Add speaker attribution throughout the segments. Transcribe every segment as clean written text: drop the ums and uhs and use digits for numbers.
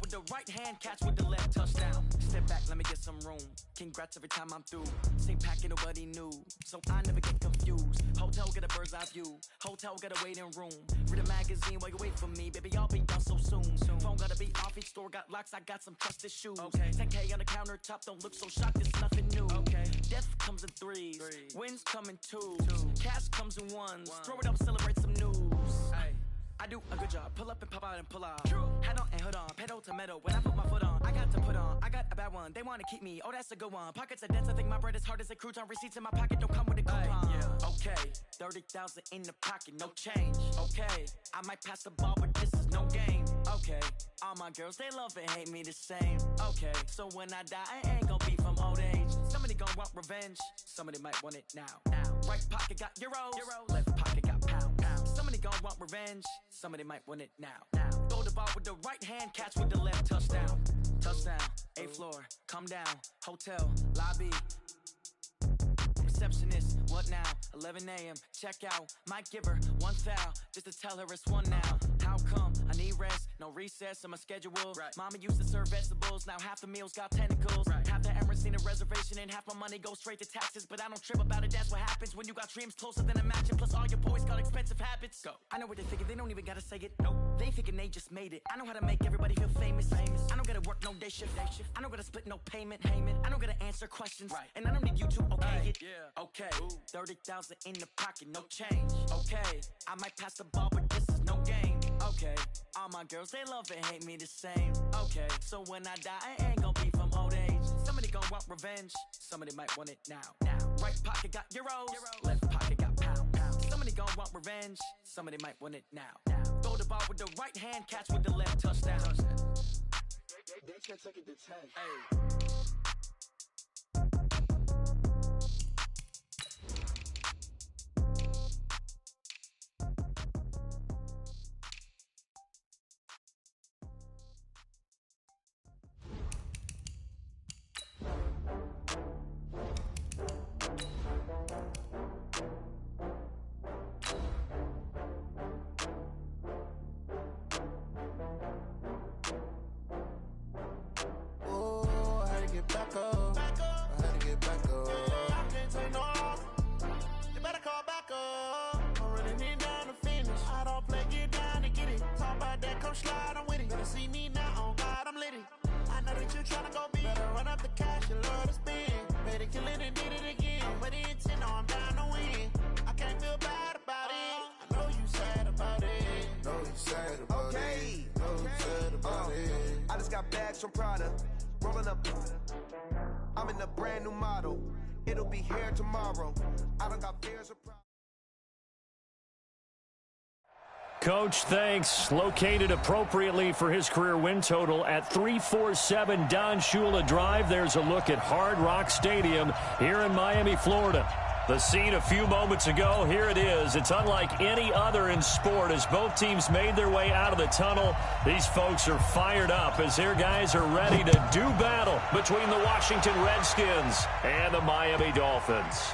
Speaker 1: with the right hand, catch with the left, touchdown. Step back, let me get some room. Congrats every time I'm through. Same packet, nobody knew, so I never get confused. Hotel, get a bird's eye view. Hotel, get a waiting room. Read a magazine while you wait for me. Baby, I'll be done so soon. Phone gotta be off, each store got locks, I got some trusted shoes. Okay. 10K on the countertop, don't look so shocked, it's nothing new. Okay. Death comes in threes, wins come in twos. Cash comes in ones, throw it up, celebrate some news. Ay. I do a good job, pull up and pop out and pull out. Hat on and hood on, pedal to metal. When I put my foot on, I got to put on. I got a bad one, they wanna keep me, oh that's a good one. Pockets are dense, I think my bread is hard as a crouton. Receipts in my pocket don't come with a coupon. Yeah. Okay, 30,000 in the pocket, no change. Okay, I might pass the ball, but this is no game. Okay, all my girls, they love and hate me the same. Okay, so when I die, I ain't gon' be from old age. Somebody gon' want revenge, somebody might want it now. Right pocket got euros, left pocket got pounds. Somebody gon' want revenge, somebody might want it now. Throw the ball with the right hand, catch with the left, touchdown. Touchdown, 8th floor, come down, hotel, lobby. Receptionist, what now? 11 a.m., check out. Might give her one foul, just to tell her it's one now. How come? I need rest, no recess in my schedule. Right. Mama used to serve vegetables, now half the meals got tentacles. Right. Half the Emirates need a reservation and half my money goes straight to taxes. But I don't trip about it, that's what happens when you got dreams closer than a match. And plus all your boys got expensive habits. Go. I know what they're thinking, they don't even gotta say it. Nope. They thinking they just made it. I know how to make everybody feel famous. I don't gotta work no day shift. I don't gotta split no payment. I don't gotta answer questions. Right. And I don't need you to okay it. Yeah. Okay. 30,000 in the pocket, no change. Okay. I might pass the ball, but this is no game. Okay. All my girls, they love and hate me the same. Okay. So when I die, I ain't gon' be from old age. Somebody gon' want revenge, somebody might want it now. Right pocket got euros, left pocket got pounds. Somebody gon' want revenge, somebody might want it now. Throw the ball with the right hand, catch with the left, touchdown. They can't take it to 10. Hey.
Speaker 2: From Prada, rolling up. I'm in a brand new model. It'll be here tomorrow. I don't got fears or problems.
Speaker 3: Coach thanks, located appropriately for his career win total at 347 Don Shula Drive. There's a look at Hard Rock Stadium here in Miami, Florida. The scene a few moments ago, here it is. It's unlike any other in sport as both teams made their way out of the tunnel. These folks are fired up as their guys are ready to do battle between the Washington Redskins and the Miami Dolphins.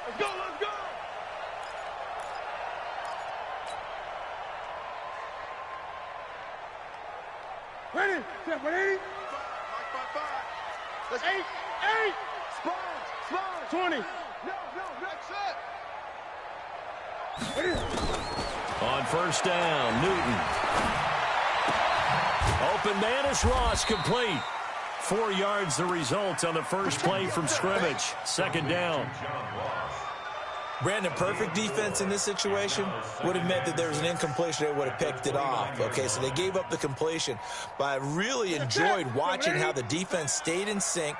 Speaker 4: Let's go, let's go! Ready, step, ready? 5. Let's 8. Spot. 20. No, that's it.
Speaker 3: On first down, Newton. Open man is Ross, complete. 4 yards the result on the first play from scrimmage. Second down.
Speaker 5: Brandon, perfect defense in this situation would have meant that there was an incompletion that would have picked it off. Okay, so they gave up the completion. But I really enjoyed watching how the defense stayed in sync,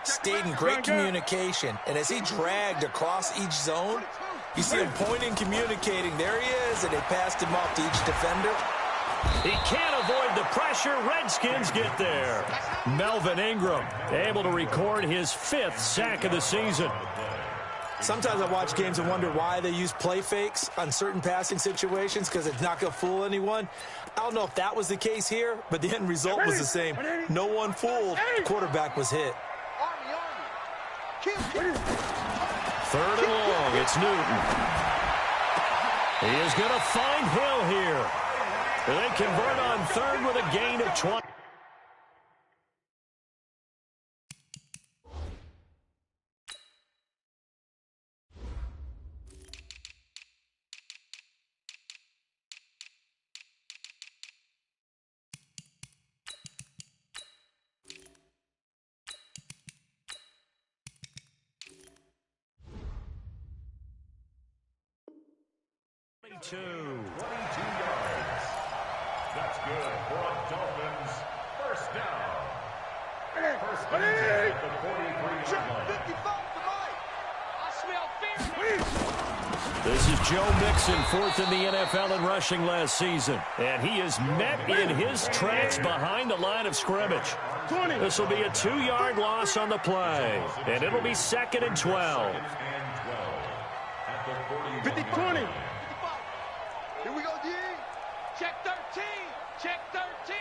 Speaker 5: stayed in great communication. And as he dragged across each zone, you see him pointing, communicating. There he is, and they passed him off to each defender.
Speaker 3: He can't avoid the pressure. Redskins get there. Melvin Ingram able to record his 5th sack of the season.
Speaker 5: Sometimes I watch games and wonder why they use play fakes on certain passing situations because it's not going to fool anyone. I don't know if that was the case here, but the end result was the same. No one fooled. The quarterback was hit.
Speaker 3: 3rd and long. It's Newton. He is going to find Hill here. They convert on third with a gain of 20. Two.
Speaker 6: 22 yards. That's good for a Dolphins first down. First down at the 43-yard line.
Speaker 4: 55 to Mike. I smell fear.
Speaker 3: This is Joe Mixon, fourth in the NFL in rushing last season. And he is met in his tracks behind the line of scrimmage. This will be a 2-yard loss on the play. And it'll be 2nd and 12.
Speaker 4: 50-20. Here we go, D. Check 13. Check 13.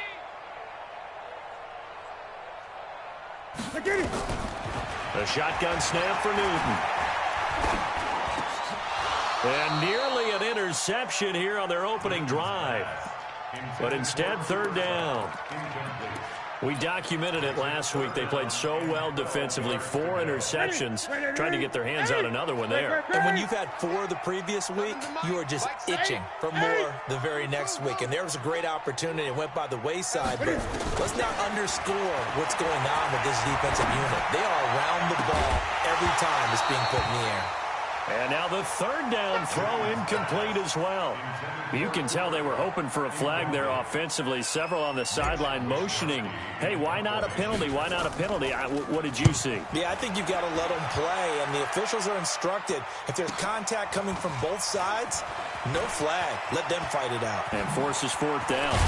Speaker 4: I get it.
Speaker 3: A shotgun snap for Newton. And nearly an interception here on their opening drive. But instead, 3rd down. We documented it last week. They played so well defensively. 4 interceptions. Trying to get their hands on another one there.
Speaker 5: And when you've had 4 the previous week, you are just itching for more the very next week. And there was a great opportunity. It went by the wayside. But let's not underscore what's going on with this defensive unit. They are around the ball every time it's being put in the air.
Speaker 3: And now the 3rd down throw incomplete as well. You can tell they were hoping for a flag there offensively. Several on the sideline motioning, hey, why not a penalty? Why not a penalty? What did you see?
Speaker 5: Yeah, I think you've got to let them play. And the officials are instructed, if there's contact coming from both sides, no flag. Let them fight it out.
Speaker 3: And forces 4th down.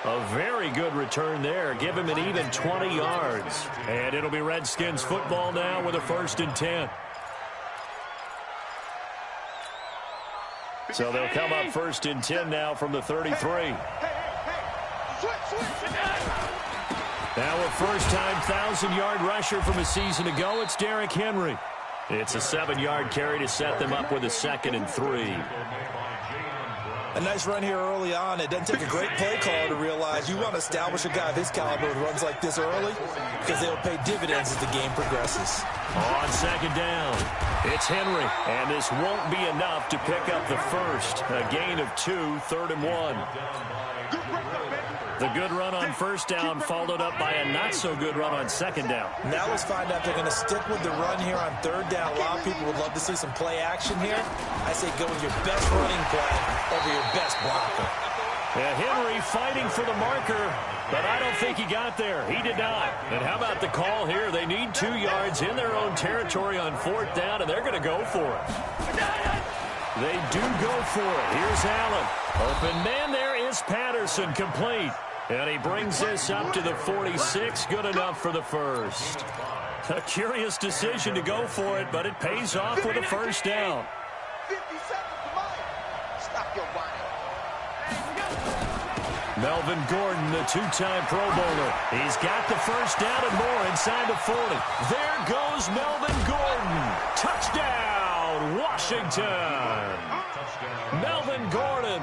Speaker 3: A very good return there. Give him an even 20 yards. And it'll be Redskins football now with a 1st and 10. So they'll come up 1st and 10 now from the 33. Now a first-time 1,000-yard rusher from a season ago, it's Derrick Henry. It's a 7-yard carry to set them up with a 2nd and 3.
Speaker 5: A nice run here early on. It doesn't take a great play caller to realize you want to establish a guy of his caliber who runs like this early because they'll pay dividends as the game progresses.
Speaker 3: On 2nd down, it's Henry, and this won't be enough to pick up the first. A gain of 2, 3rd and 1. The good run on 1st down followed up by a not-so-good run on 2nd down.
Speaker 5: Now let's find out if they're going to stick with the run here on 3rd down. A lot of people would love to see some play action here. I say go with your best running play over your best blocker.
Speaker 3: And Henry fighting for the marker, but I don't think he got there. He did not. And how about the call here? They need 2 yards in their own territory on 4th down, and they're going to go for it. They do go for it. Here's Allen. Open man there is Patterson, complete. And he brings this up to the 46, good enough for the first. A curious decision to go for it, but it pays off with a 1st down.
Speaker 4: 50 seconds to Mike. Stop your whining.
Speaker 3: Melvin Gordon, the 2-time Pro Bowler. He's got the 1st down and more inside the 40. There goes Melvin Gordon. Touchdown, Washington. Melvin Gordon,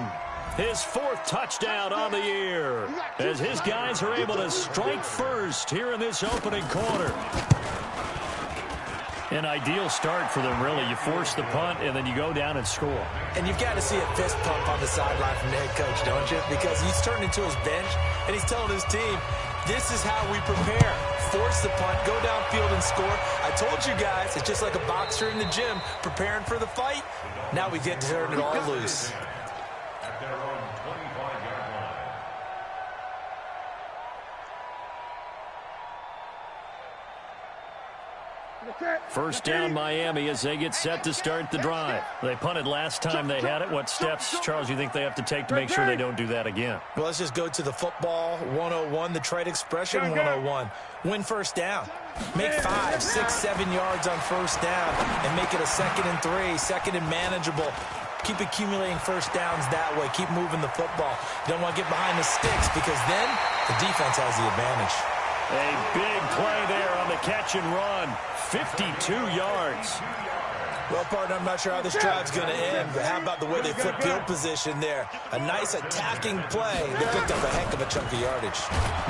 Speaker 3: his 4th touchdown on the year, as his guys are able to strike first here in this opening quarter. An ideal start for them, really. You force the punt, and then you go down and score.
Speaker 5: And you've got to see a fist pump on the sideline from the head coach, don't you? Because he's turned into his bench, and he's telling his team, this is how we prepare. Force the punt, go downfield and score. I told you guys, it's just like a boxer in the gym preparing for the fight. Now we get to turn it all loose.
Speaker 6: At their own 25-yard line.
Speaker 3: First down, Miami, as they get set to start the drive. They punted last time they had it. What steps, Charles, you think they have to take to make sure they don't do that again?
Speaker 5: Well, let's just go to the football 101, the trade expression 101. Win 1st down. Make 5, 6, 7 yards on 1st down and make it a 2nd and 3, 2nd and manageable. Keep accumulating 1st downs that way. Keep moving the football. You don't want to get behind the sticks because then the defense has the advantage.
Speaker 3: A big play there on the catch and run. 52 yards.
Speaker 5: Well, partner, I'm not sure how this drive's going to end, but how about the way they flip field position there? A nice attacking play. They picked up a heck of a chunk of yardage.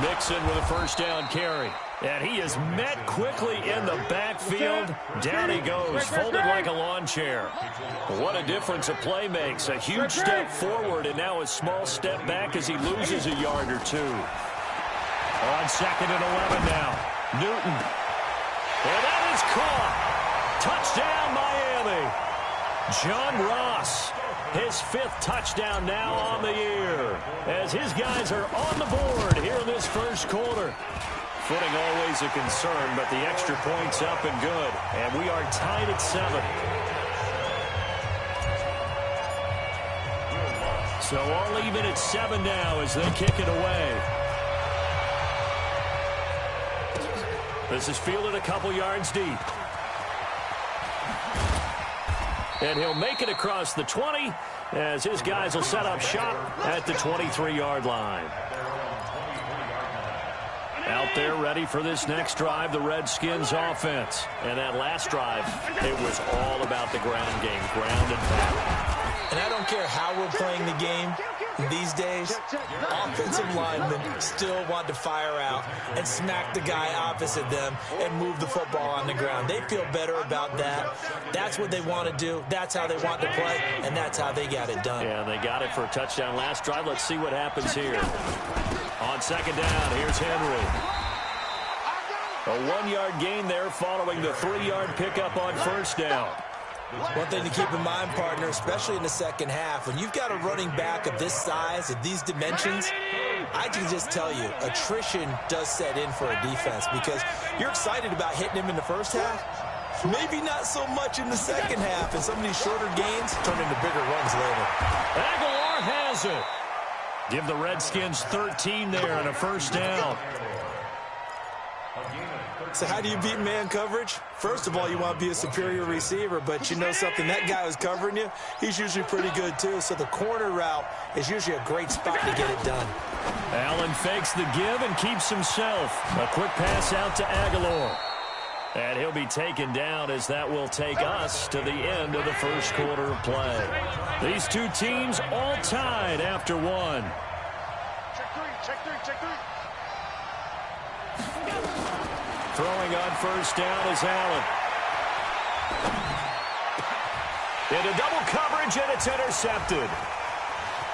Speaker 3: Mixon with a first down carry. And he is met quickly in the backfield. Down he goes, folded like a lawn chair. What a difference a play makes. A huge step forward and now a small step back as he loses a yard or two. On 2nd and 11 now. Newton. And that is caught. Touchdown, Miami. John Ross, his 5th touchdown now on the year, as his guys are on the board here in this first quarter. Footing always a concern, but the extra point's up and good, and we are tied at 7. So all even at 7 now as they kick it away. This is fielded a couple yards deep. And he'll make it across the 20 as his guys will set up shop at the 23-yard line. Out there ready for this next drive, the Redskins offense. And that last drive, it was all about the ground game, ground and pound.
Speaker 5: And I don't care how we're playing the game these days, offensive linemen still want to fire out and smack the guy opposite them and move the football on the ground. They feel better about that. That's what they want to do. That's how they want to play, and that's how they got it done.
Speaker 3: Yeah, they got it for a touchdown last drive. Let's see what happens here. On 2nd down, here's Henry. A 1-yard gain there following the 3-yard pickup on first down.
Speaker 5: One thing to keep in mind, partner, especially in the second half, when you've got a running back of this size, of these dimensions, I can just tell you, attrition does set in for a defense because you're excited about hitting him in the first half. Maybe not so much in the second half, and some of these shorter gains turn into bigger runs later.
Speaker 3: Aguilar has it. Give the Redskins 13 there and a first down.
Speaker 5: So how do you beat man coverage? First of all, you want to be a superior receiver, but you know something, that guy who's covering you, he's usually pretty good too. So the corner route is usually a great spot to get it done.
Speaker 3: Allen fakes the give and keeps himself. A quick pass out to Aguilar. And he'll be taken down as that will take us to the end of the first quarter of play. These two teams all tied after 1.
Speaker 4: Check three.
Speaker 3: Throwing on first down is Allen. Into double coverage, and it's intercepted.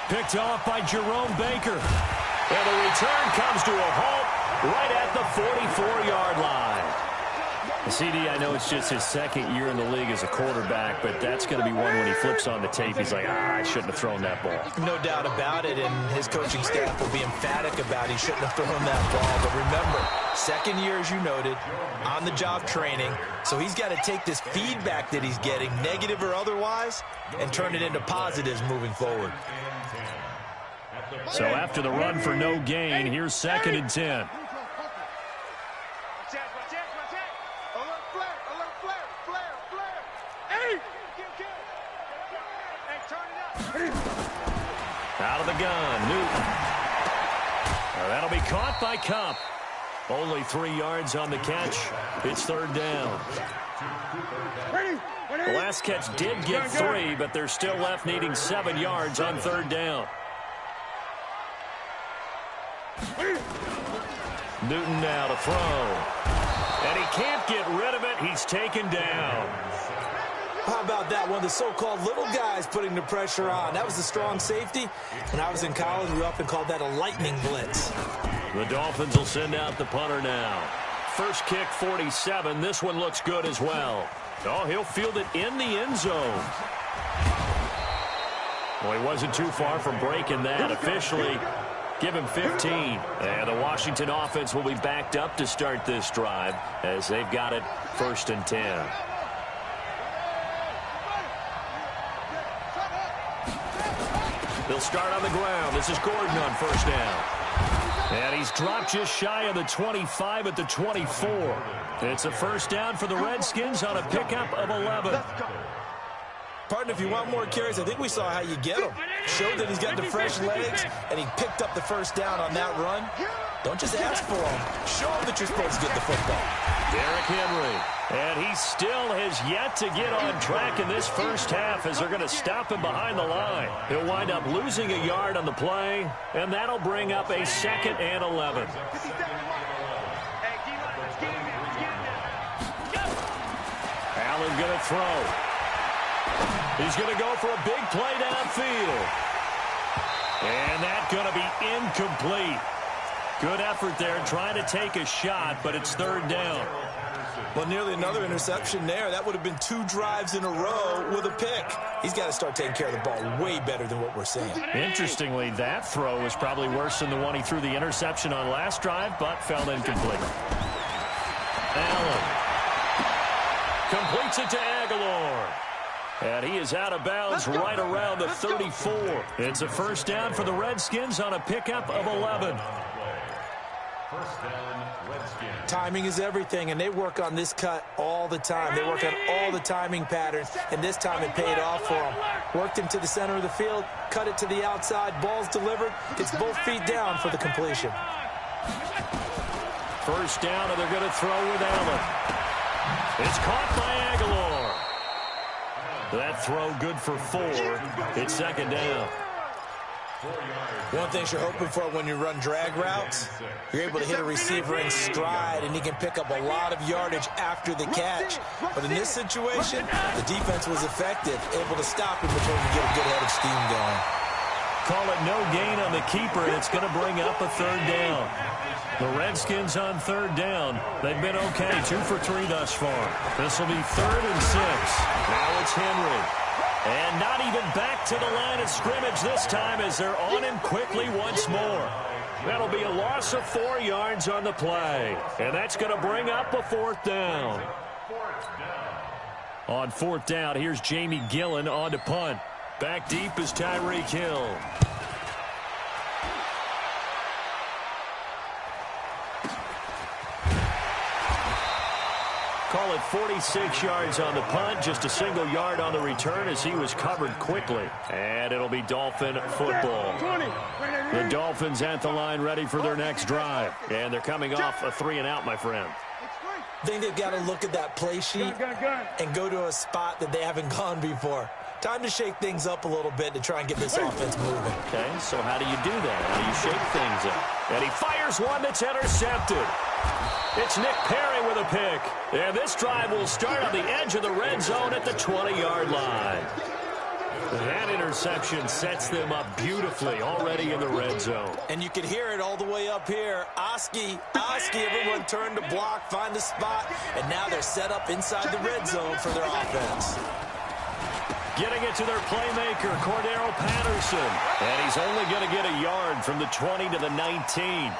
Speaker 3: Picked off by Jerome Baker. And the return comes to a halt right at the 44-yard line. CD, I know it's just his 2nd year in the league as a quarterback, but that's going to be one when he flips on the tape, he's like, I shouldn't have thrown that ball.
Speaker 5: No doubt about it, and his coaching staff will be emphatic about he shouldn't have thrown that ball. But remember, 2nd year, as you noted, on-the-job training, so he's got to take this feedback that he's getting, negative or otherwise, and turn it into positives moving forward.
Speaker 3: So after the run for no gain, here's 2nd and 10. Out of the gun, Newton. That'll be caught by Cup. Only 3 yards on the catch. It's 3rd down. The last catch did get 3, but they're still left needing 7 yards on 3rd down. Newton now to throw. And he can't get rid of it. He's taken down.
Speaker 5: How about that? One of the so-called little guys putting the pressure on. That was the strong safety. When I was in college, we often called that a lightning blitz.
Speaker 3: The Dolphins will send out the punter now. First kick, 47. This one looks good as well. Oh, he'll field it in the end zone. Well, he wasn't too far from breaking that. Officially, give him 15. And the Washington offense will be backed up to start this drive as they've got it 1st and 10. They'll start on the ground. This is Gordon on first down. And he's dropped just shy of the 25 at the 24. It's a first down for the Redskins on a pickup of 11.
Speaker 5: Partner, if you want more carries, I think we saw how you get them. showed that he's got the fresh legs, and he picked up the first down on that run. Don't just ask for him. Show him that you're supposed to get the football.
Speaker 3: Derrick Henry. And he still has yet to get on track in this first half as they're going to stop him behind the line. He'll wind up losing a yard on the play, and that'll bring up a 2nd and 11. Allen going to throw. He's going to go for a big play downfield. And that's going to be incomplete. Good effort there trying to take a shot, but it's 3rd down.
Speaker 5: Well, nearly another interception there. That would have been 2 drives in a row with a pick. He's got to start taking care of the ball way better than what we're seeing.
Speaker 3: Interestingly, that throw was probably worse than the one he threw the interception on last drive, but fell incomplete. Allen completes it to Aguilar. And he is out of bounds right around the 34. It's a first down for the Redskins on a pickup of 11.
Speaker 6: First down, Redskins.
Speaker 5: Timing is everything, and they work on this cut all the time. They work on all the timing patterns, and this time it paid off for them. Worked him to the center of the field, cut it to the outside, ball's delivered. It's both feet down for the completion.
Speaker 3: First down, and they're going to throw with Allen. It's caught by Aguilar. That throw good for 4. It's 2nd down.
Speaker 5: One thing you're hoping for when you run drag routes, you're able to hit a receiver in stride, and he can pick up a lot of yardage after the catch. But in this situation, the defense was effective, able to stop him before he can get a good head of steam going.
Speaker 3: Call it no gain on the keeper, and it's going to bring up a 3rd down. The Redskins on 3rd down. They've been okay, 2 for 3 thus far. This will be 3rd and 6. Now it's Henry. And not even back to the line of scrimmage this time as they're on him quickly once more. That'll be a loss of 4 yards on the play. And that's going to bring up a 4th down. On 4th down, here's Jamie Gillen on to punt. Back deep is Tyreek Hill. Call it 46 yards on the punt, just a single yard on the return as he was covered quickly. And it'll be Dolphin football. The Dolphins at the line ready for their next drive. And they're coming off a 3-and-out, my friend.
Speaker 5: I think they've got to look at that play sheet and go to a spot that they haven't gone before. Time to shake things up a little bit to try and get this offense moving.
Speaker 3: Okay, so how do you do that? How do you shake things up? And he fires one that's intercepted. It's Nick Perry with a pick. And this drive will start on the edge of the red zone at the 20-yard line. That interception sets them up beautifully already in the red zone.
Speaker 5: And you can hear it all the way up here. Oski, everyone turned to block, find the spot, and now they're set up inside the red zone for their offense.
Speaker 3: Getting it to their playmaker, Cordero Patterson. And he's only going to get a yard from the 20 to the 19.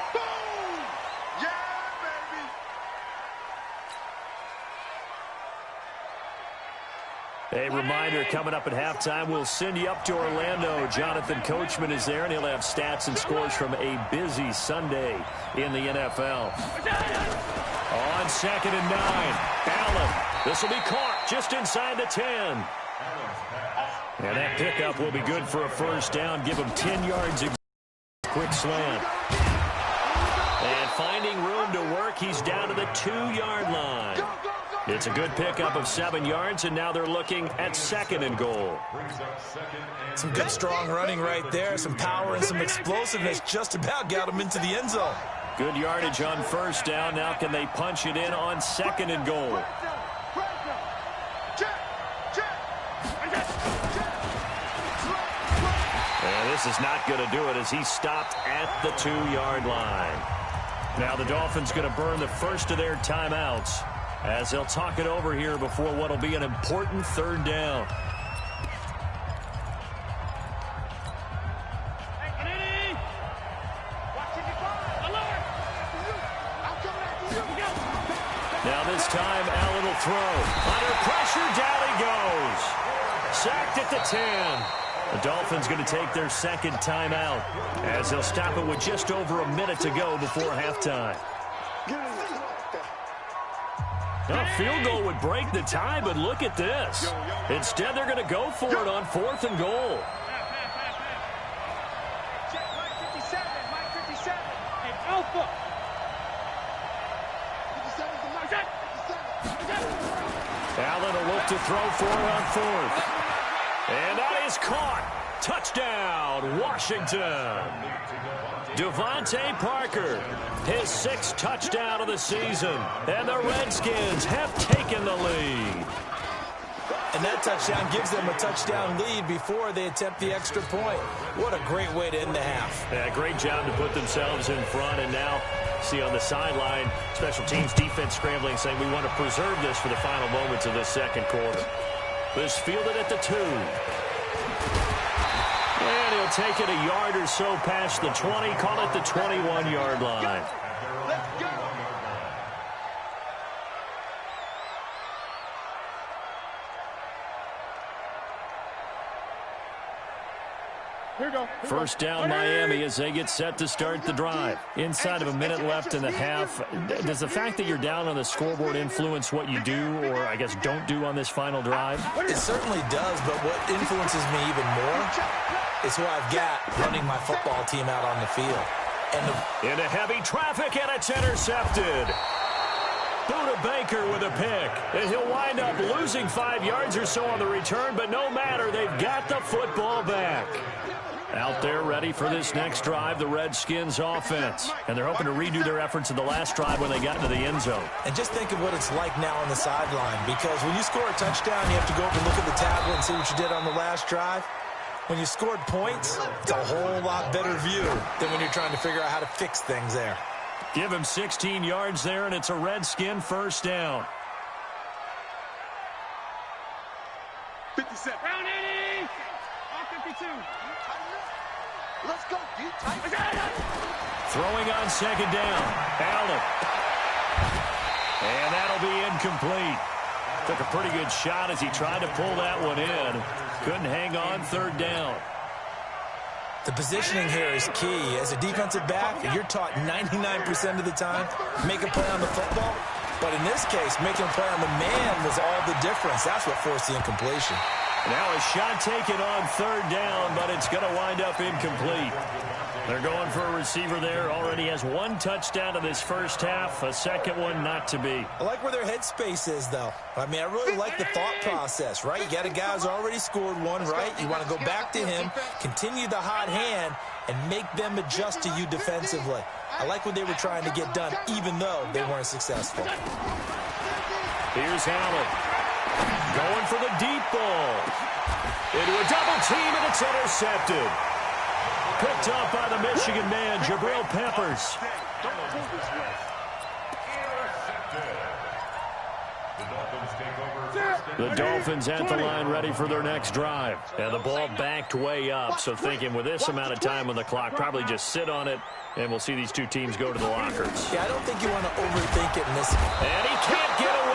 Speaker 3: A reminder, coming up at halftime, we'll send you up to Orlando. Jonathan Coachman is there, and he'll have stats and scores from a busy Sunday in the NFL. On 2nd and 9, Allen. This will be caught just inside the 10. And that pickup will be good for a first down. Give him 10 yards. Quick slant. And finding room to work, he's down to the 2-yard line. It's a good pickup of 7 yards, and now they're looking at 2nd and goal.
Speaker 5: Some good, strong running right there. Some power and some explosiveness just about got him into the end zone.
Speaker 3: Good yardage on first down. Now can they punch it in on 2nd and goal? And this is not going to do it as he stopped at the 2-yard line. Now the Dolphins going to burn the first of their timeouts as they'll talk it over here before what will be an important 3rd down. Now this time, Allen will throw. Under pressure, down he goes. Sacked at the 10. The Dolphins going to take their 2nd timeout as they'll stop it with just over a minute to go before halftime. Now, a field goal would break the tie, but look at this. Instead, they're going to go for it on 4th and goal. Left to throw for on fourth. And that is caught. Touchdown, Washington. Devontae Parker, his 6th touchdown of the season. And the Redskins have taken the lead.
Speaker 5: And that touchdown gives them a touchdown lead before they attempt the extra point. What a great way to end the half.
Speaker 3: Yeah, great job to put themselves in front. And now, see on the sideline, special teams defense scrambling, saying we want to preserve this for the final moments of this second quarter. This fielded at the 2. And he'll take it a yard or so past the 20, call it the 21-yard line.
Speaker 4: Let's go. Here we go.
Speaker 3: First down, Miami, as they get set to start the drive. Inside of a minute left in the half, does the fact that you're down on the scoreboard influence what you do, or I guess don't do on this final drive?
Speaker 5: It certainly does, but what influences me even more is who I've got running my football team out on the field.
Speaker 3: Into heavy traffic, and it's intercepted. Buda Baker with a pick, and he'll wind up losing 5 yards or so on the return, but no matter, they've got the football back. Out there ready for this next drive, the Redskins offense. And they're hoping to redo their efforts in the last drive when they got into the end zone.
Speaker 5: And just think of what it's like now on the sideline, because when you score a touchdown, you have to go up and look at the tablet and see what you did on the last drive. When you scored points, it's a whole lot better view than when you're trying to figure out how to fix things there.
Speaker 3: Give him 16 yards there, and it's a Redskin first down.
Speaker 4: 57. Round 80. All 52.
Speaker 2: Let's go, D.
Speaker 3: Throwing on second down. Allen. And that'll be incomplete. Took a pretty good shot as he tried to pull that one in. Couldn't hang on third down.
Speaker 5: The positioning here is key. As a defensive back, you're taught 99% of the time, make a play on the football. But in this case, making a play on the man was all the difference. That's what forced the incompletion.
Speaker 3: Now a shot taken on third down, but it's going to wind up incomplete. They're going for a receiver there. Already has 1 touchdown in this first half. A second one not to be.
Speaker 5: I like where their headspace is, though. I mean, I really like the thought process, right? You got a guy who's already scored one, right? You want to go back to him, continue the hot hand, and make them adjust to you defensively. I like what they were trying to get done, even though they weren't successful.
Speaker 3: Here's Allen. Going for the deep ball. Into a double team, and it's intercepted. Picked up by the Michigan man, Jabril Peppers. The Dolphins at the line ready for their next drive. And the ball backed way up, so thinking with this amount of time on the clock, probably just sit on it, and we'll see these two teams go to the lockers.
Speaker 5: Yeah, I don't think you want to overthink it in this.
Speaker 3: And he can't get away.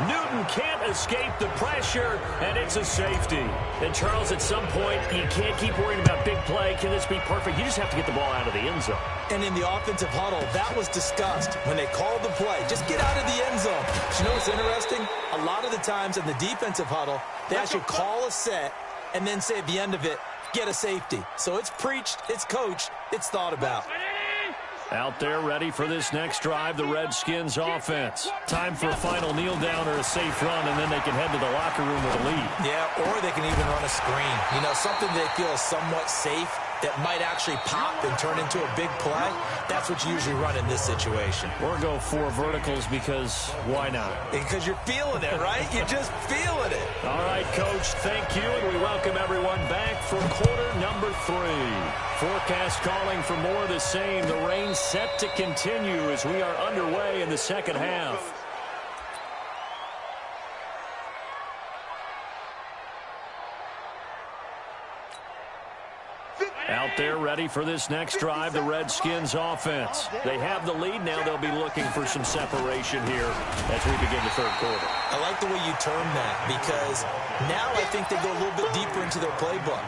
Speaker 3: Newton can't escape the pressure, and it's a safety. And, Charles, at some point, you can't keep worrying about big play. Can this be perfect? You just have to get the ball out of the end zone.
Speaker 5: And in the offensive huddle, that was discussed when they called the play. Just get out of the end zone. But you know what's interesting? A lot of the times in the defensive huddle, they actually call a set and then say at the end of it, get a safety. So it's preached, it's coached, it's thought about.
Speaker 3: Out there ready for this next drive, the Redskins offense. Time for a final kneel down or a safe run, and then they can head to the locker room with a lead.
Speaker 5: Yeah, or they can even run a screen. You know, something they feel is somewhat safe that might actually pop and turn into a big play. That's what you usually run in this situation.
Speaker 3: Or go 4 verticals because why not?
Speaker 5: Because you're feeling it, right? You're just feeling it.
Speaker 3: All right, Coach, thank you, and we welcome everyone back for quarter number 3. Forecast calling for more of the same. The rain set to continue as we are underway in the second half. Out there ready for this next drive, the Redskins offense. They have the lead. Now they'll be looking for some separation here as we begin the third quarter.
Speaker 5: I like the way you term that, because now I think they go a little bit deeper into their playbook.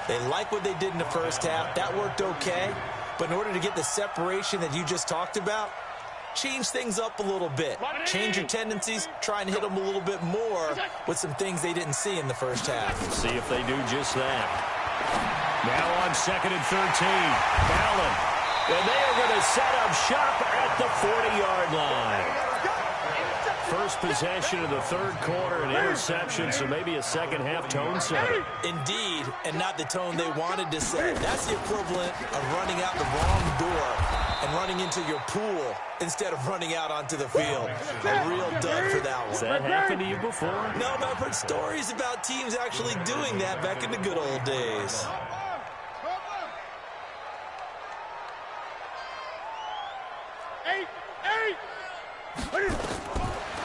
Speaker 5: They like what they did in the first half. That worked okay. But in order to get the separation that you just talked about, change things up a little bit. Change your tendencies. Try and hit them a little bit more with some things they didn't see in the first half.
Speaker 3: See if they do just that. Now on 2nd and 13. Allen. And they are going to set up shop at the 40-yard line. first possession of the third quarter, an interception, so maybe a second-half tone setter.
Speaker 5: Indeed, and not the tone they wanted to set. That's the equivalent of running out the wrong door and running into your pool instead of running out onto the field. A real dud for that one.
Speaker 3: Has that happened to you before?
Speaker 5: No, but I've heard stories about teams actually doing that back in the good old days.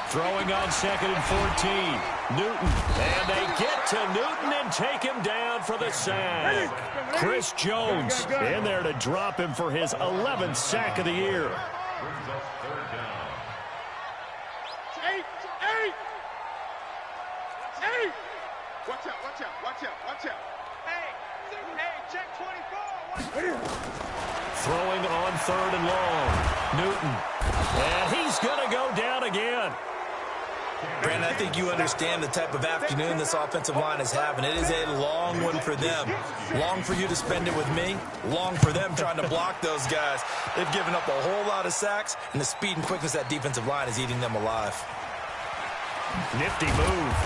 Speaker 3: Throwing on 2nd and 14. Newton. And they get to Newton and take him down for the sack. Chris Jones in there to drop him for his 11th sack of the year.
Speaker 6: Brings up third down.
Speaker 4: Watch out, watch out, watch out, watch out. Hey, check 24.
Speaker 3: Throwing on 3rd and long. Newton. And he's going to go down again.
Speaker 5: Brandon, I think you understand the type of afternoon this offensive line is having. It is a long one for them. Long for you to spend it with me. Long for them trying to block those guys. They've given up a whole lot of sacks, and the speed and quickness of that defensive line is eating them alive.
Speaker 3: Nifty move.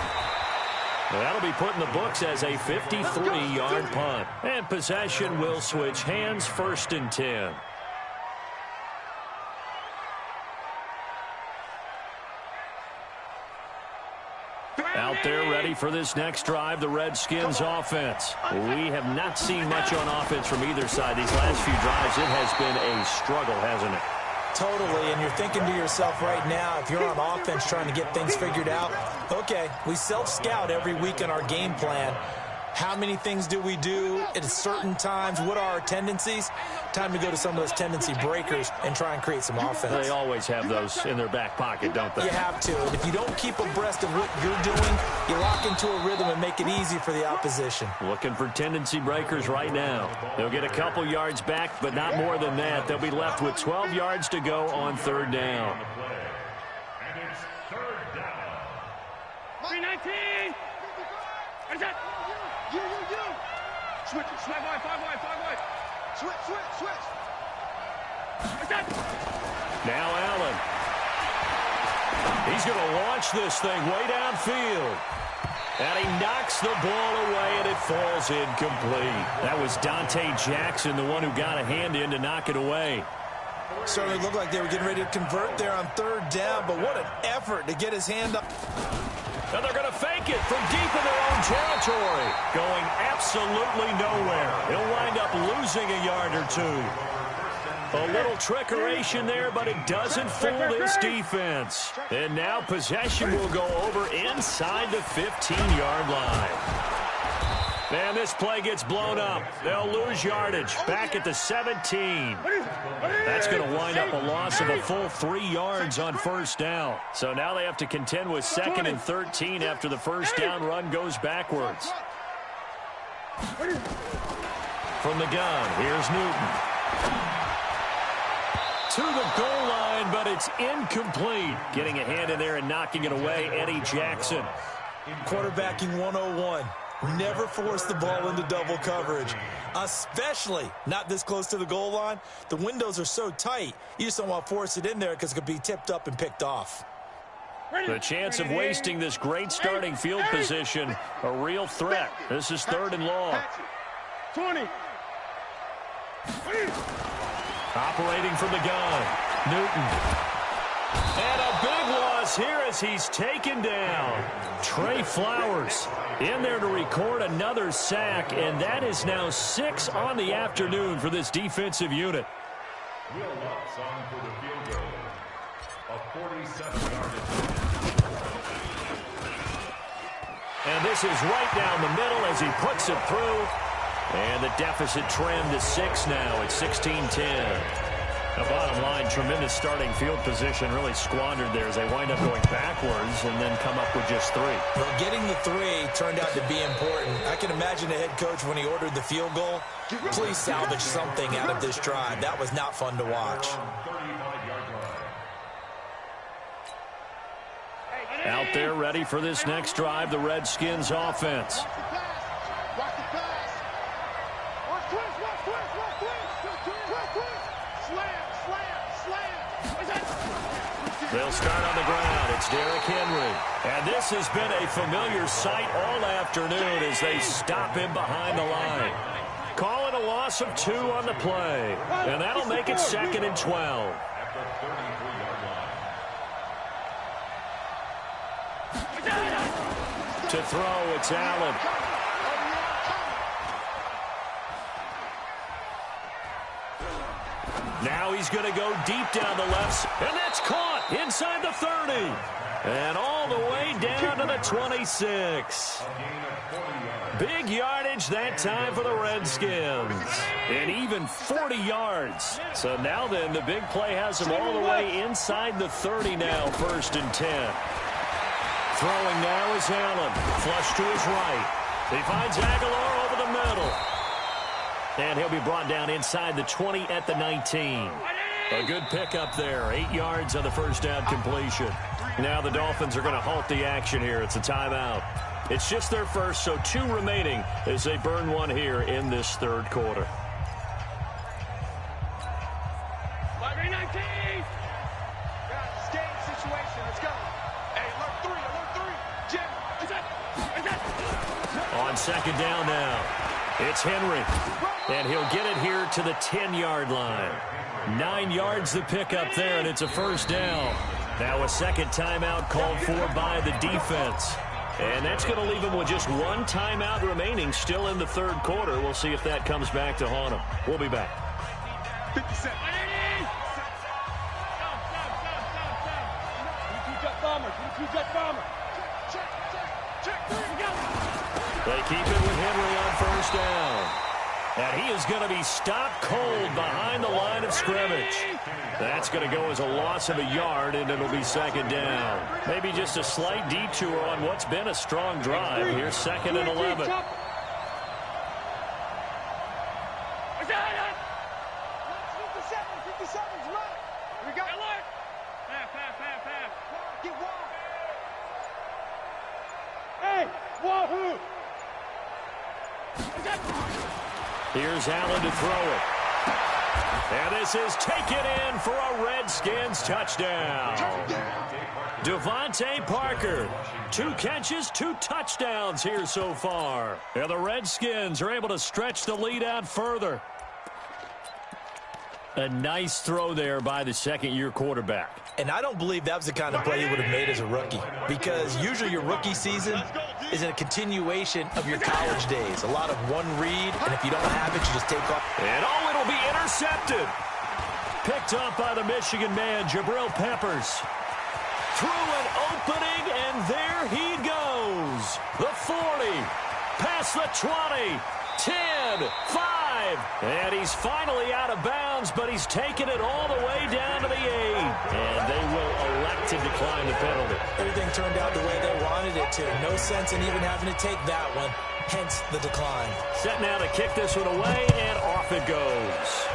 Speaker 3: Well, that'll be put in the books as a 53-yard punt. And possession will switch hands, 1st and 10. Out there ready for this next drive, the Redskins offense. We have not seen much on offense from either side. These last few drives, it has been a struggle, hasn't it?
Speaker 5: Totally, and you're thinking to yourself right now, if you're on offense trying to get things figured out, okay, we self-scout every week in our game plan. How many things do we do at certain times? What are our tendencies? Time to go to some of those tendency breakers and try and create some offense.
Speaker 3: They always have those in their back pocket, don't they?
Speaker 5: You have to, and if you don't keep abreast of what you're doing, you lock into a rhythm and make it easy for the opposition.
Speaker 3: Looking for tendency breakers right now. They'll get a couple yards back, but not more than that. They'll be left with 12 yards to go on 3rd down.
Speaker 6: And it's 3rd down.
Speaker 4: 319. What is that? You. Switch, 5 wide. Switch. What's that?
Speaker 3: Now Allen. He's going to launch this thing way downfield. And he knocks the ball away, and it falls incomplete. That was Dante Jackson, the one who got a hand in to knock it away.
Speaker 5: Certainly looked like they were getting ready to convert there on 3rd down, but what an effort to get his hand up.
Speaker 3: And they're going to fake it from deep in their own territory. Going absolutely nowhere. He'll wind up losing a yard or two. A little trickeration there, but it doesn't fool this defense. And now possession will go over inside the 15-yard line. And this play gets blown up. They'll lose yardage back at the 17. That's going to wind up a loss of a full 3 yards on 1st down. So now they have to contend with 2nd and 13 after the 1st down run goes backwards. From the gun, here's Newton. To the goal line, but it's incomplete. Getting a hand in there and knocking it away, Eddie Jackson.
Speaker 5: Quarterbacking 101. Never force the ball into double coverage, especially not this close to the goal line. The windows are so tight, you just don't want to force it in there because it could be tipped up and picked off.
Speaker 3: The chance of wasting this great starting field position, a real threat. This is 3rd and long.
Speaker 4: 20.
Speaker 3: Operating from the gun, Newton. And a big loss here as he's taken down. Trey Flowers in there to record another sack, and that is now 6 on the afternoon for this defensive unit.
Speaker 6: Will Lutz on for the field goal. A 47-yard attempt.
Speaker 3: And this is right down the middle as he puts it through. And the deficit trimmed to 6 now. It's 16-10. The bottom line, tremendous starting field position, really squandered there as they wind up going backwards and then come up with just 3.
Speaker 5: Well, getting the 3 turned out to be important. I can imagine the head coach when he ordered the field goal. Please salvage something out of this drive. That was not fun to watch.
Speaker 3: Out there ready for this next drive, the Redskins offense. They'll start on the ground. It's Derrick Henry. And this has been a familiar sight all afternoon as they stop him behind the line. Call it a loss of 2 on the play. And that'll make it 2nd and 12.
Speaker 6: At the 33-yard line.
Speaker 3: To throw, it's Allen. Now he's going to go deep down the left, and that's caught inside the 30. And all the way down to the 26. Big yardage that time for the Redskins. And even 40 yards. So now then, the big play has him all the way inside the 30 now, 1st and 10. Throwing now is Allen. Flush to his right. He finds Aguilar over the middle. And he'll be brought down inside the 20 at the 19. A good pickup there. 8 yards on the first down completion. Now the Dolphins are going to halt the action here. It's a timeout. It's just their first, so 2 remaining as they burn 1 here in this 3rd quarter. On 2nd down now, it's Henry. And he'll get it here to the 10-yard line. 9 yards to pick up there, and it's a 1st down. Now a 2nd timeout called for by the defense. And that's going to leave him with just 1 timeout remaining still in the 3rd quarter. We'll see if that comes back to haunt him. We'll be back.
Speaker 4: 50 Cent.
Speaker 3: They keep it with Henry on 1st down. And he is going to be stopped cold behind the line of scrimmage. That's going to go as a loss of a yard, and it'll be 2nd down. Maybe just a slight detour on what's been a strong drive. Here's 2nd and 11.
Speaker 4: 57's right. We got alert. Half. Get wide. Hey, wahoo.
Speaker 3: Here's Allen to throw it. And this is taken in for a Redskins touchdown. Devontae Parker, 2 catches, 2 touchdowns here so far. And the Redskins are able to stretch the lead out further. A nice throw there by the 2nd-year quarterback.
Speaker 5: And I don't believe that was the kind of play he would have made as a rookie, because usually your rookie season is a continuation of your college days. A lot of one read, and if you don't have it, you just take off.
Speaker 3: And it'll be intercepted. Picked up by the Michigan man, Jabril Peppers. Through an opening, and there he goes. The 40, past the 20, 10, 5, and he's finally out of bounds, but he's taken it all the way down to the 8, and they will elect to decline the penalty.
Speaker 5: Everything turned out the way they wanted it to. No sense in even having to take that one, hence the decline.
Speaker 3: Set now to kick this one away, and off it goes.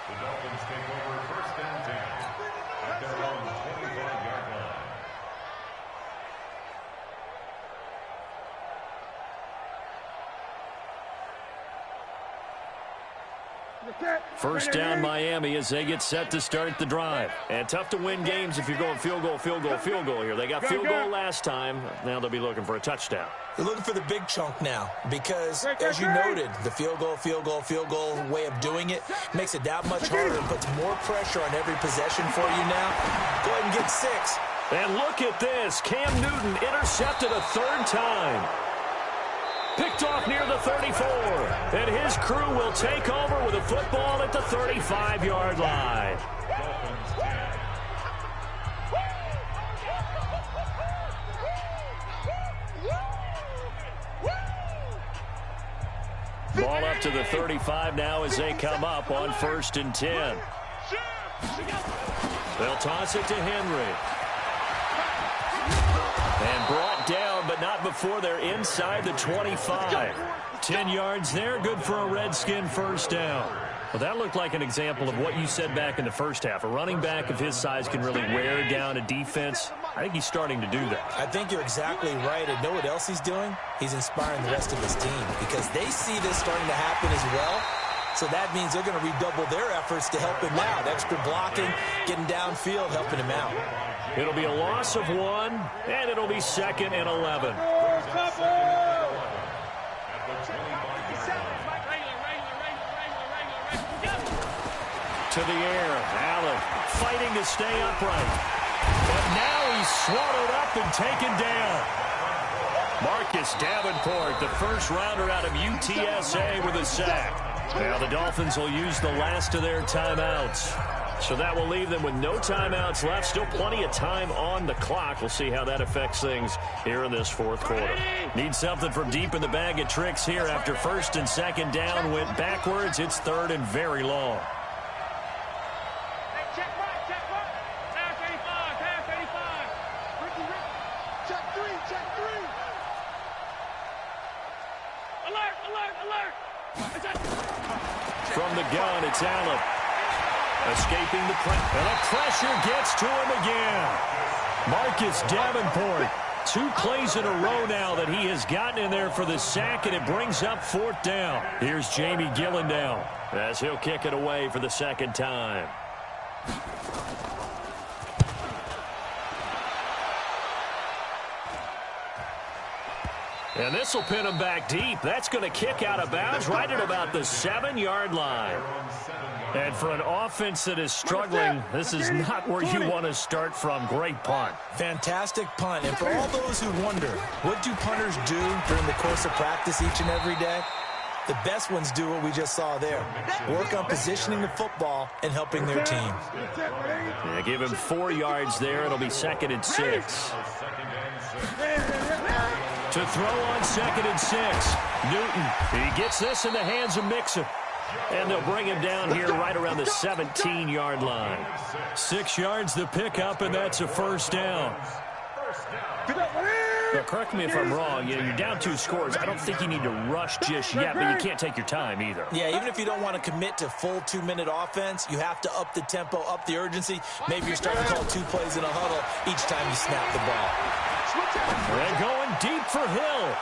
Speaker 6: The Dolphins take over 1st and 10 at their own 25-yard line.
Speaker 3: First down Miami as they get set to start the drive. And tough to win games if you're going field goal here. They got field goal last time. Now they'll be looking for a touchdown.
Speaker 5: They're looking for the big chunk now because, as you noted, the field goal way of doing it makes it that much harder and puts more pressure on every possession for you now. Go ahead and get 6.
Speaker 3: And look at this. Cam Newton intercepted a 3rd time. Picked off near the 34. And his crew will take over with a football at the 35-yard line. Ball up to the 35 now as they come up on 1st and 10. They'll toss it to Henry. And brought down, but not before they're inside the 25. 10 yards there, good for a Redskin 1st down. Well, that looked like an example of what you said back in the first half. A running back of his size can really wear down a defense. I think he's starting to do that.
Speaker 5: I think you're exactly right. And know what else he's doing? He's inspiring the rest of his team because they see this starting to happen as well. So that means they're going to redouble their efforts to help him out. Extra blocking, getting downfield, helping him out.
Speaker 3: It'll be a loss of 1, and it'll be 2nd and 11. To the air, Allen fighting to stay upright. But now he's swallowed up and taken down. Marcus Davenport, the first rounder out of UTSA with a sack. Now the Dolphins will use the last of their timeouts. So that will leave them with no timeouts left. Still plenty of time on the clock. We'll see how that affects things here in this fourth quarter. Need something from deep in the bag of tricks here after 1st and 2nd down went backwards. It's 3rd and very long. From the gun, it's Allen. Escaping the pressure. And the pressure gets to him again. Marcus Davenport. 2 plays in a row now that he has gotten in there for the sack, and it brings up 4th down. Here's Jamie Gillendow as he'll kick it away for the 2nd time. And this will pin him back deep. That's going to kick out of bounds right at about the 7-yard line. And for an offense that is struggling, this is not where you want to start from. Great punt.
Speaker 5: Fantastic punt. And for all those who wonder, what do punters do during the course of practice each and every day? The best ones do what we just saw there. Work on positioning the football and helping their team.
Speaker 3: Yeah, give him 4 yards there. It'll be 2nd and 6. To throw on 2nd and 6. Newton, he gets this in the hands of Mixon. And they'll bring him down here right around the 17-yard line. 6 yards the pickup, and that's a 1st down. Now, correct me if I'm wrong. You know, you're down 2 scores. I don't think you need to rush just yet, but you can't take your time either.
Speaker 5: Yeah, even if you don't want to commit to full 2-minute offense, you have to up the tempo, up the urgency. Maybe you're starting to call 2 plays in a huddle each time you snap the ball.
Speaker 3: And going deep for Hill.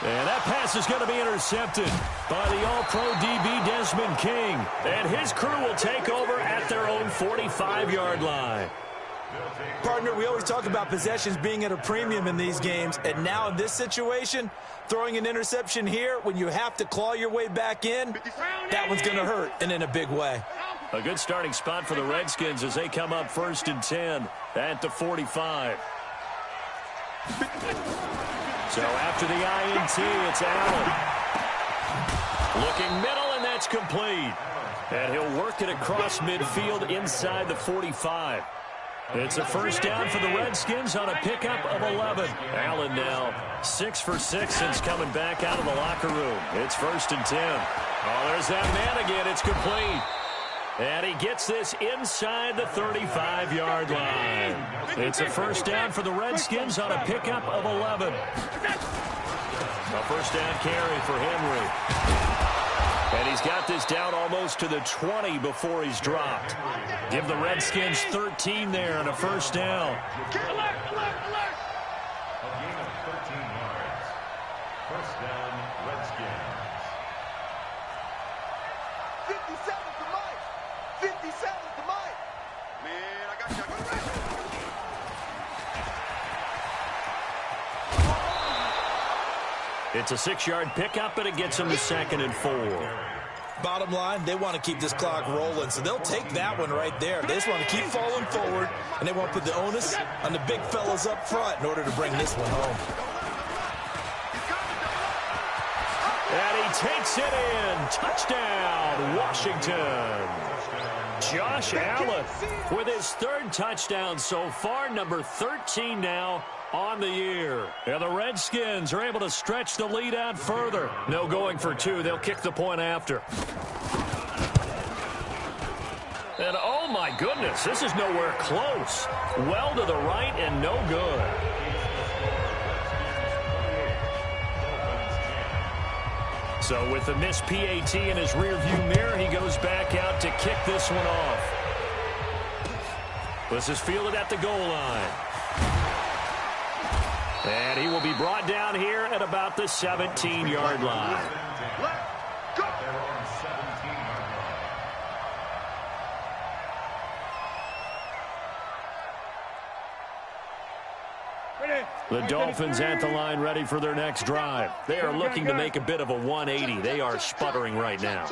Speaker 3: And that pass is going to be intercepted by the All-Pro DB Desmond King. And his crew will take over at their own 45-yard line.
Speaker 5: Partner, we always talk about possessions being at a premium in these games. And now in this situation, throwing an interception here when you have to claw your way back in, that one's going to hurt, and in a big way.
Speaker 3: A good starting spot for the Redskins as they come up 1st and 10 at the 45. So after the INT, it's Allen. Looking middle, and that's complete. And he'll work it across midfield inside the 45. It's a 1st down for the Redskins on a pickup of 11. Allen now 6 for 6 since coming back out of the locker room. It's 1st and 10. Oh, there's that man again. It's complete. And he gets this inside the 35-yard line. It's a 1st down for the Redskins on a pickup of 11. A 1st down carry for Henry. And he's got this down almost to the 20 before he's dropped. Give the Redskins 13 there and a 1st down.
Speaker 6: A gain of 13 yards. 1st down, Redskins.
Speaker 2: 57 to Mike. 57 to Mike. Man, I got you.
Speaker 3: It's a 6-yard pickup, and it gets him to 2nd and 4.
Speaker 5: Bottom line, they want to keep this clock rolling, so they'll take that one right there. They just want to keep falling forward, and they want to put the onus on the big fellas up front in order to bring this one home.
Speaker 3: And he takes it in. Touchdown, Washington. Josh Allen with his 3rd touchdown so far, number 13 now on the year. And the Redskins are able to stretch the lead out further. No going for 2. They'll kick the point after. And oh my goodness, this is nowhere close. Well to the right and no good. So with the missed PAT in his rearview mirror, he goes back out to kick this one off. This is fielded at the goal line. And he will be brought down here at about the 17-yard line.
Speaker 6: They're on 17.
Speaker 3: The Dolphins at the line ready for their next drive. They are looking to make a bit of a 180. They are sputtering right now.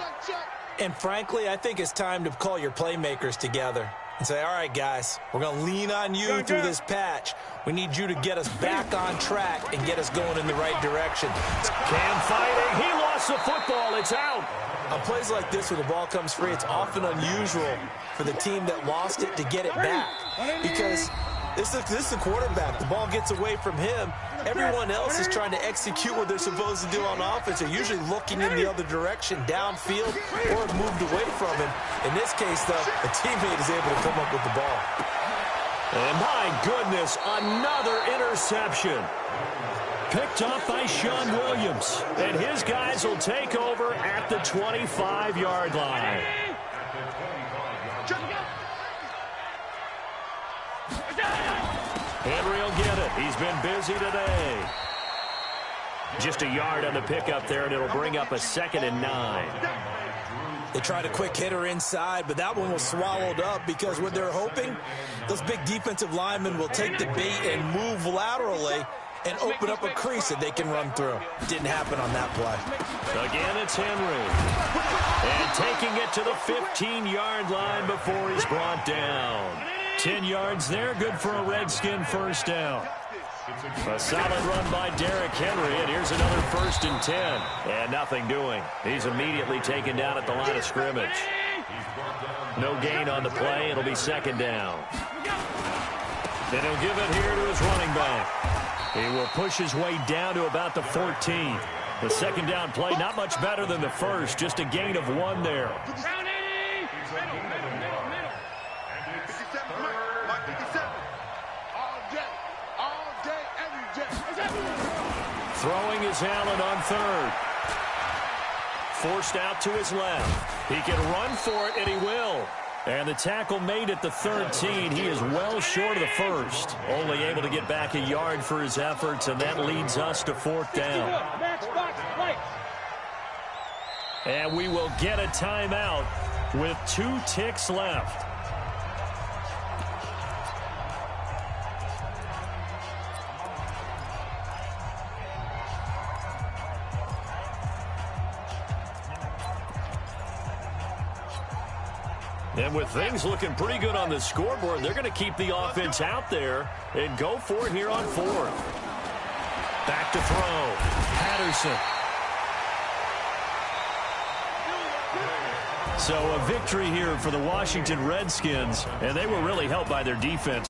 Speaker 5: And frankly, I think it's time to call your playmakers together and say, all right, guys, we're going to lean on you through this patch. We need you to get us back on track and get us going in the right direction.
Speaker 3: Cam fighting. He lost the football. It's out.
Speaker 5: On plays like this where the ball comes free, it's often unusual for the team that lost it to get it back because this is the quarterback. The ball gets away from him. Everyone else is trying to execute what they're supposed to do on offense. They're usually looking in the other direction, downfield, or moved away from him. In this case, though, a teammate is able to come up with the ball.
Speaker 3: And my goodness, another interception. Picked up by Sean Williams. And his guys will take over at the 25-yard line. Henry will get it. He's been busy today. Just a yard on the pickup there, and it'll bring up a 2nd and 9.
Speaker 5: They tried a quick hitter inside, but that one was swallowed up because what they're hoping, those big defensive linemen will take the bait and move laterally and open up a crease that they can run through. Didn't happen on that play.
Speaker 3: Again, it's Henry. And taking it to the 15-yard line before he's brought down. 10 yards there, good for a Redskin first down. A solid run by Derrick Henry, and here's another 1st and 10. And nothing doing. He's immediately taken down at the line of scrimmage. No gain on the play. It'll be 2nd down. Then he'll give it here to his running back. He will push his way down to about the 14. The 2nd down play, not much better than the first. Just a gain of 1 there. Throwing is Allen on 3rd. Forced out to his left. He can run for it, and he will. And the tackle made at the 13. He is well short of the 1st. Only able to get back a yard for his efforts, and that leads us to 4th down. And we will get a timeout with 2 ticks left. And with things looking pretty good on the scoreboard, they're going to keep the offense out there and go for it here on 4th. Back to throw. Patterson. So a victory here for the Washington Redskins, and they were really helped by their defense.